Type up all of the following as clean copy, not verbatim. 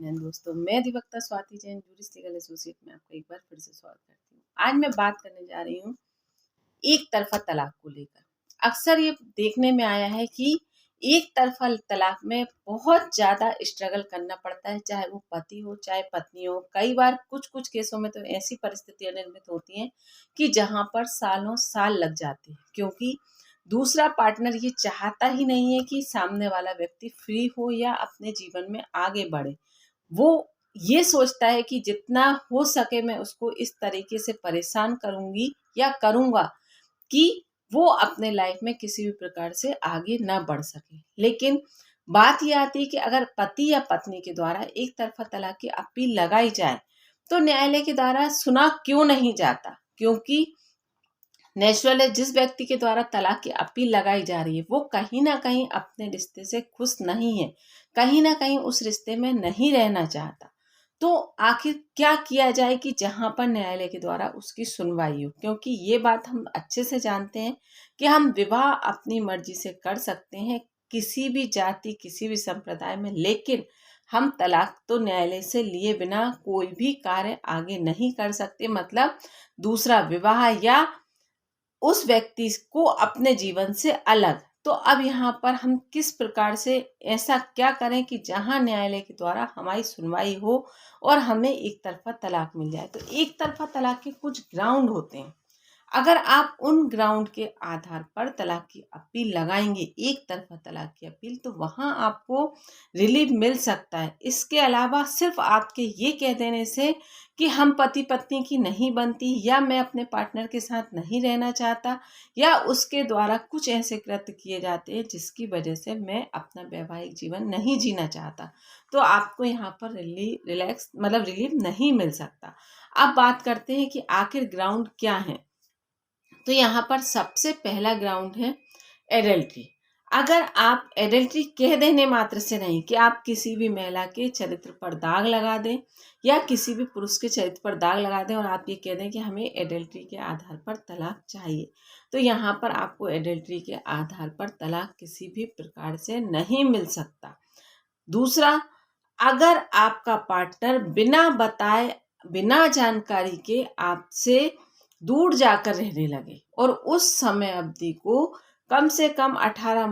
दोस्तों, मैं अधिवक्ता Swati Jain juris legal associate में आपका एक बार फिर से स्वागत करती हूँ। आज मैं बात करने जा रही हूँ एक तरफा तलाक को लेकर। अक्सर ये देखने में आया है कि एक तरफा तलाक में बहुत ज़्यादा स्ट्रगल करना पड़ता है, चाहे वो पति हो चाहे पत्नी हो। कई बार कुछ केसों में तो ऐसी परिस्थितियां निर्मित होती हैं कि जहाँ पर सालों साल लग जाते हैं, क्योंकि दूसरा पार्टनर ये चाहता ही नहीं है कि सामने वाला व्यक्ति फ्री हो या अपने जीवन में आगे बढ़े। वो ये सोचता है कि जितना हो सके मैं उसको इस तरीके से परेशान करूंगी या करूंगा कि वो अपने लाइफ में किसी भी प्रकार से आगे ना बढ़ सके। लेकिन बात ये आती है कि अगर पति या पत्नी के द्वारा एक तरफा तलाक की अपील लगाई जाए तो न्यायालय के द्वारा सुना क्यों नहीं जाता, क्योंकि नेचुरल है, जिस व्यक्ति के द्वारा तलाक की अपील लगाई जा रही है वो कहीं ना कहीं अपने रिश्ते से खुश नहीं है, कहीं ना कहीं उस रिश्ते में नहीं रहना चाहता। तो आखिर क्या किया जाए कि जहां पर न्यायालय के द्वारा उसकी सुनवाई हो, क्योंकि ये बात हम अच्छे से जानते हैं कि हम विवाह अपनी मर्जी से कर सकते हैं किसी भी जाति किसी भी संप्रदाय में, लेकिन हम तलाक तो न्यायालय से लिए बिना कोई भी कार्य आगे नहीं कर सकते। मतलब दूसरा विवाह या उस व्यक्ति को अपने जीवन से अलग। तो अब यहाँ पर हम किस प्रकार से ऐसा क्या करें कि जहाँ न्यायालय के द्वारा हमारी सुनवाई हो और हमें एक तरफा तलाक मिल जाए। तो एक तरफा तलाक के कुछ ग्राउंड होते हैं। अगर आप उन ग्राउंड के आधार पर तलाक की अपील लगाएंगे, एक तरफा तलाक की अपील, तो वहां आपको रिलीफ मिल सकता है। इसके अलावा सिर्फ आपके ये कह देने से कि हम पति पत्नी की नहीं बनती या मैं अपने पार्टनर के साथ नहीं रहना चाहता या उसके द्वारा कुछ ऐसे कृत्य किए जाते हैं जिसकी वजह से मैं अपना वैवाहिक जीवन नहीं जीना चाहता, तो आपको यहाँ पर रिलीफ नहीं मिल सकता। अब बात करते हैं कि आखिर ग्राउंड क्या है। तो यहाँ पर सबसे पहला ग्राउंड है एडल्ट्री। अगर आप एडल्ट्री कह देने मात्र से नहीं कि आप किसी भी महिला के चरित्र पर दाग लगा दें या किसी भी पुरुष के चरित्र पर दाग लगा दें और आप ये कह दें कि हमें एडल्ट्री के आधार पर तलाक चाहिए, तो यहाँ पर आपको एडल्ट्री के आधार पर तलाक किसी भी प्रकार से नहीं मिल सकता। दूसरा, अगर आपका पार्टनर बिना बताए बिना जानकारी के आपसे दूर जाकर रहने लगे और उस समय अवधि को कम से कम 18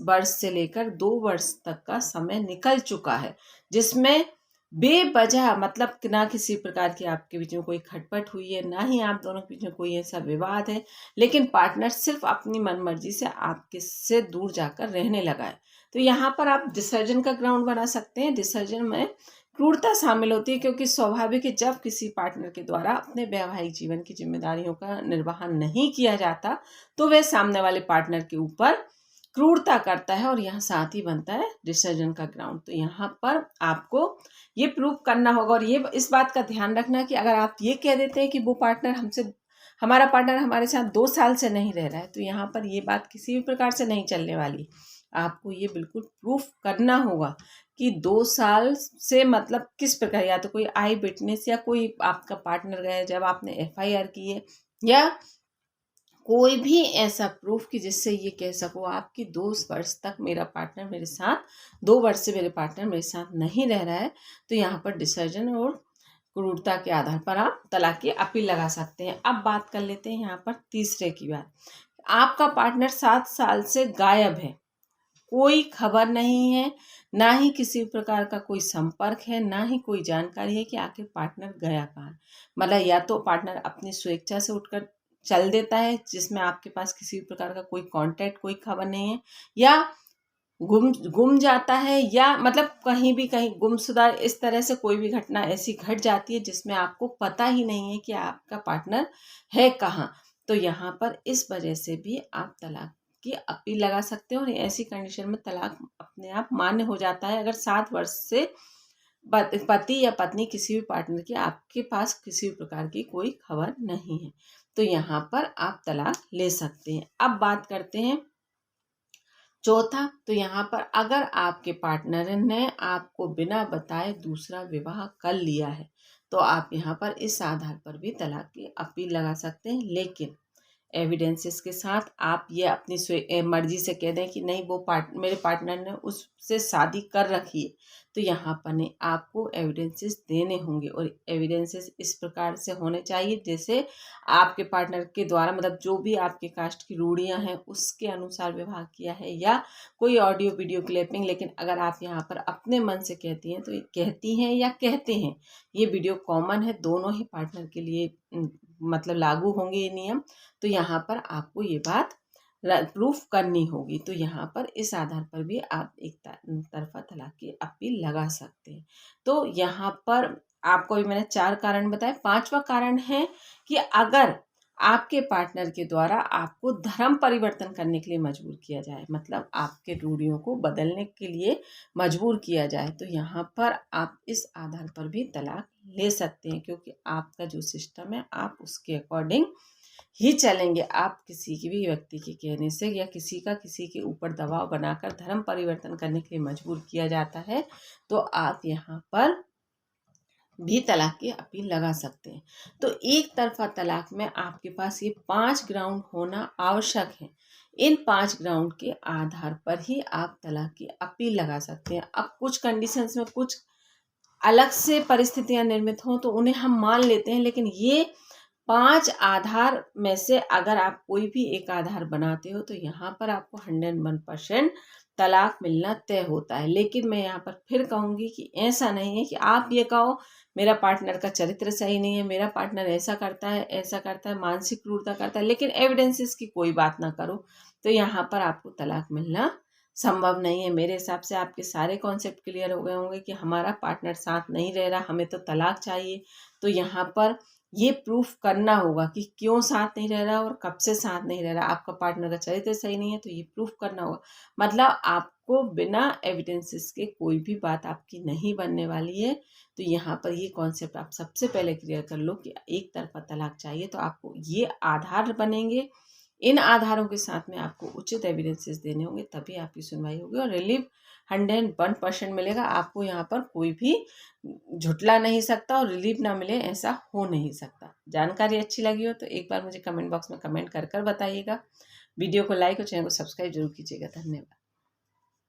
वर्ष से लेकर 2 वर्ष तक का समय निकल चुका है, जिसमें बेवजह मतलब ना किसी प्रकार की आपके बीच में कोई खटपट हुई है, ना ही आप दोनों के बीच में कोई ऐसा विवाद है, लेकिन पार्टनर सिर्फ अपनी मनमर्जी से आपके से दूर जाकर रहने लगा है, तो यहाँ पर आप डिसर्जन का ग्राउंड बना सकते हैं। डिसर्जन में क्रूरता शामिल होती है, क्योंकि स्वाभाविक है जब किसी पार्टनर के द्वारा अपने वैवाहिक जीवन की जिम्मेदारियों का निर्वहन नहीं किया जाता तो वह सामने वाले पार्टनर के ऊपर क्रूरता करता है और यहाँ साथ ही बनता है डिसर्जन का ग्राउंड। तो यहाँ पर आपको ये प्रूव करना होगा और ये इस बात का ध्यान रखना कि अगर आप ये कह देते हैं कि वो पार्टनर हमारा पार्टनर हमारे साथ 2 साल से नहीं रह रहा है, तो यहाँ पर ये बात किसी भी प्रकार से नहीं चलने वाली। आपको ये बिल्कुल प्रूफ करना होगा कि 2 साल से मतलब किस प्रकार, या तो कोई आई विटनेस या कोई आपका पार्टनर गया जब आपने एफआईआर की है, या कोई भी ऐसा प्रूफ कि जिससे ये कह सको आप कि 2 वर्ष तक मेरा पार्टनर मेरे साथ 2 वर्ष से मेरे पार्टनर मेरे साथ नहीं रह रहा है। तो यहाँ पर डिसर्जन और क्रूरता के आधार पर आप तलाक की अपील लगा सकते हैं। अब बात कर लेते हैं यहाँ पर तीसरे की बात। आपका पार्टनर 7 साल से गायब है, कोई खबर नहीं है, ना ही किसी प्रकार का कोई संपर्क है, ना ही कोई जानकारी है कि आखिर पार्टनर गया कहाँ। मतलब या तो पार्टनर अपनी स्वेच्छा से उठकर चल देता है जिसमें आपके पास किसी प्रकार का कोई कांटेक्ट कोई खबर नहीं है, या गुम जाता है, या मतलब कहीं गुमशुदा, इस तरह से कोई भी घटना ऐसी घट जाती है जिसमें आपको पता ही नहीं है कि आपका पार्टनर है कहाँ। तो यहाँ पर इस वजह से भी आप तलाक की अपील लगा सकते हो और ऐसी कंडीशन में तलाक अपने आप मान्य हो जाता है अगर 7 वर्ष से पति या पत्नी किसी भी पार्टनर की आपके पास किसी भी प्रकार की कोई खबर नहीं है, तो यहाँ पर आप तलाक ले सकते हैं। अब बात करते हैं चौथा। तो यहाँ पर अगर आपके पार्टनर ने आपको बिना बताए दूसरा विवाह कर लिया है तो आप यहाँ पर इस आधार पर भी तलाक की अपील लगा सकते हैं। लेकिन एविडेंसेस के साथ आप ये अपनी मर्जी से कह दें कि नहीं वो मेरे पार्टनर ने उससे शादी कर रखी है, तो यहाँ पर नहीं, आपको एविडेंसेस देने होंगे। और एविडेंसेस इस प्रकार से होने चाहिए जैसे आपके पार्टनर के द्वारा मतलब जो भी आपके कास्ट की रूढ़ियाँ हैं उसके अनुसार व्यवहार किया है, या कोई ऑडियो वीडियो क्लिपिंग। लेकिन अगर आप यहाँ पर अपने मन से कहती हैं तो ये कहती हैं या कहते हैं, ये वीडियो कॉमन है, दोनों ही पार्टनर के लिए मतलब लागू होंगे ये नियम। तो यहाँ पर आपको ये बात प्रूफ करनी होगी। तो यहाँ पर इस आधार पर भी आप एक तरफा तलाक की अपील लगा सकते हैं। तो यहाँ पर आपको भी मैंने 4 कारण बताए। 5वां कारण है कि अगर आपके पार्टनर के द्वारा आपको धर्म परिवर्तन करने के लिए मजबूर किया जाए, मतलब आपके रूढ़ियों को बदलने के लिए मजबूर किया जाए, तो यहाँ पर आप इस आधार पर भी तलाक ले सकते हैं, क्योंकि आपका जो सिस्टम है आप उसके अकॉर्डिंग ही चलेंगे। आप किसी की भी व्यक्ति के कहने से या किसी के ऊपर दबाव बनाकर धर्म परिवर्तन करने के लिए मजबूर किया जाता है, तो आप यहाँ पर भी तलाक की अपील लगा सकते हैं। तो एक तरफा तलाक में आपके पास ये 5 ग्राउंड होना आवश्यक है। इन 5 ग्राउंड के आधार पर ही आप तलाक की अपील लगा सकते हैं। अब कुछ कंडीशंस में कुछ अलग से परिस्थितियां निर्मित हों तो उन्हें हम मान लेते हैं, लेकिन ये 5 आधार में से अगर आप कोई भी एक आधार बनाते हो तो यहाँ पर आपको 101% तलाक मिलना तय होता है। लेकिन मैं यहाँ पर फिर कहूँगी कि ऐसा नहीं है कि आप ये कहो मेरा पार्टनर का चरित्र सही नहीं है, मेरा पार्टनर ऐसा करता है, मानसिक क्रूरता करता है, लेकिन एविडेंसेस की कोई बात ना करो, तो यहाँ पर आपको तलाक मिलना संभव नहीं है। मेरे हिसाब से आपके सारे कॉन्सेप्ट क्लियर हो गए होंगे कि हमारा पार्टनर साथ नहीं रह रहा, हमें तो तलाक चाहिए। तो यहाँ पर ये प्रूफ करना होगा कि क्यों साथ नहीं रह रहा और कब से साथ नहीं रह रहा। आपका पार्टनर का चरित्र सही नहीं है तो ये प्रूफ करना होगा। मतलब आपको बिना एविडेंसेस के कोई भी बात आपकी नहीं बनने वाली है। तो यहाँ पर ये कॉन्सेप्ट आप सबसे पहले क्लियर कर लो कि एक तरफा तलाक चाहिए, तो आपको ये आधार बनेंगे। इन आधारों के साथ में आपको उचित एविडेंसेस देने होंगे, तभी आपकी सुनवाई होगी और रिलीफ 101% मिलेगा। आपको यहाँ पर कोई भी झुटला नहीं सकता और रिलीफ ना मिले ऐसा हो नहीं सकता। जानकारी अच्छी लगी हो तो एक बार मुझे कमेंट बॉक्स में कमेंट कर बताइएगा। वीडियो को लाइक और चैनल को सब्सक्राइब जरूर कीजिएगा। धन्यवाद।